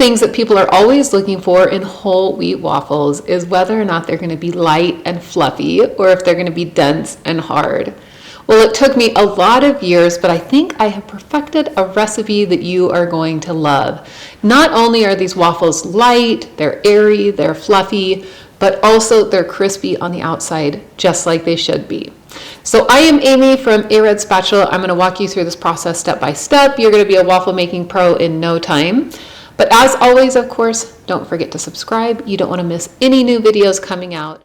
things that people are always looking for in whole wheat waffles is whether or not they're going to be light and fluffy or if they're going to be dense and hard. Well, it took me a lot of years, but I think I have perfected a recipe that you are going to love. Not only are these waffles light, they're airy, they're fluffy, but also they're crispy on the outside, just like they should be. So I am Amy from A Red Spatula. I'm going to walk you through this process step by step. You're going to be a waffle making pro in no time. But as always, of course, don't forget to subscribe. You don't want to miss any new videos coming out.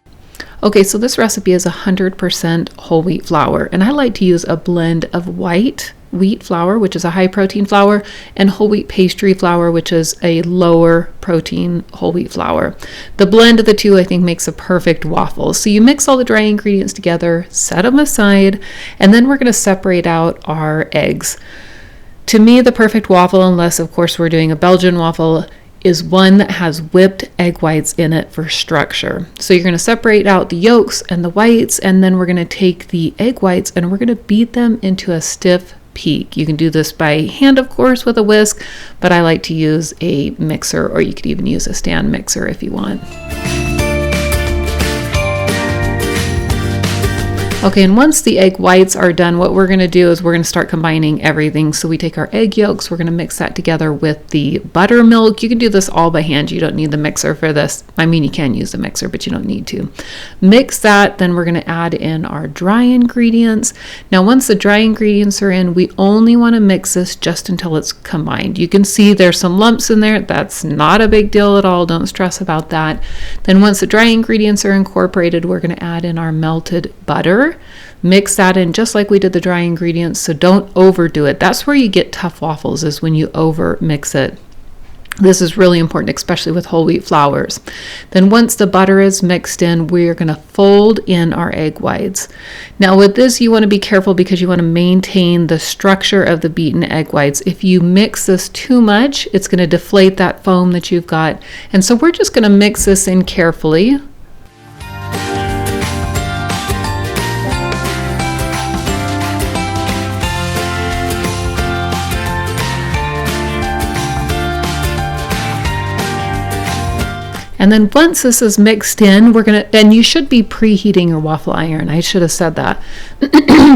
Okay, so this recipe is 100% whole wheat flour, and I like to use a blend of white wheat flour, which is a high protein flour, and whole wheat pastry flour, which is a lower protein whole wheat flour. The blend of the two, I think, makes a perfect waffle. So you mix all the dry ingredients together, set them aside, and then we're going to separate out our eggs. To me, the perfect waffle, unless of course we're doing a Belgian waffle, is one that has whipped egg whites in it for structure. So you're going to separate out the yolks and the whites, and then we're going to take the egg whites and we're going to beat them into a stiff peak. You can do this by hand, of course, with a whisk, but I like to use a mixer, or you could even use a stand mixer if you want. Okay, and once the egg whites are done, what we're going to do is we're going to start combining everything. So we take our egg yolks, we're going to mix that together with the buttermilk. You can do this all by hand. You don't need the mixer for this. I mean, you can use the mixer, but you don't need to. Mix that, then we're going to add in our dry ingredients. Now, once the dry ingredients are in, we only want to mix this just until it's combined. You can see there's some lumps in there. That's not a big deal at all. Don't stress about that. Then once the dry ingredients are incorporated, we're going to add in our melted butter. Mix that in just like we did the dry ingredients, so don't overdo it. That's where you get tough waffles, is when you over mix it. This is really important, especially with whole wheat flours. Then once the butter is mixed in, we're going to fold in our egg whites. Now with this, you want to be careful because you want to maintain the structure of the beaten egg whites. If you mix this too much, it's going to deflate that foam that you've got. And so we're just going to mix this in carefully. And then once this is mixed in, and you should be preheating your waffle iron. I should have said that.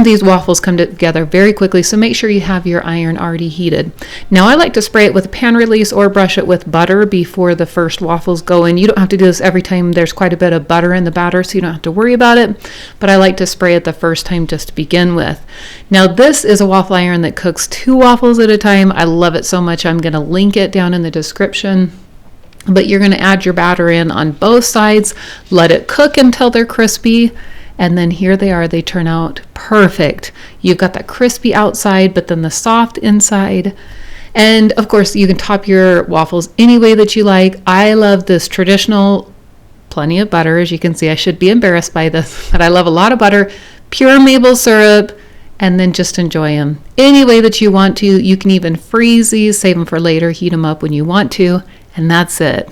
These waffles come together very quickly, so make sure you have your iron already heated. Now I like to spray it with a pan release or brush it with butter before the first waffles go in. You don't have to do this every time there's quite a bit of butter in the batter, so you don't have to worry about it. But I like to spray it the first time just to begin with. Now this is a waffle iron that cooks 2 waffles at a time. I love it so much. I'm going to link it down in the description. But you're going to add your batter in on both sides, let it cook until they're crispy, and then here they are. They turn out perfect. You've got that crispy outside, but then the soft inside. And of course, you can top your waffles any way that you like. I love this traditional, plenty of butter. As you can see, I should be embarrassed by this, but I love a lot of butter, pure maple syrup, and then just enjoy them any way that you want to. You can even freeze these, save them for later, heat them up when you want to. And that's it.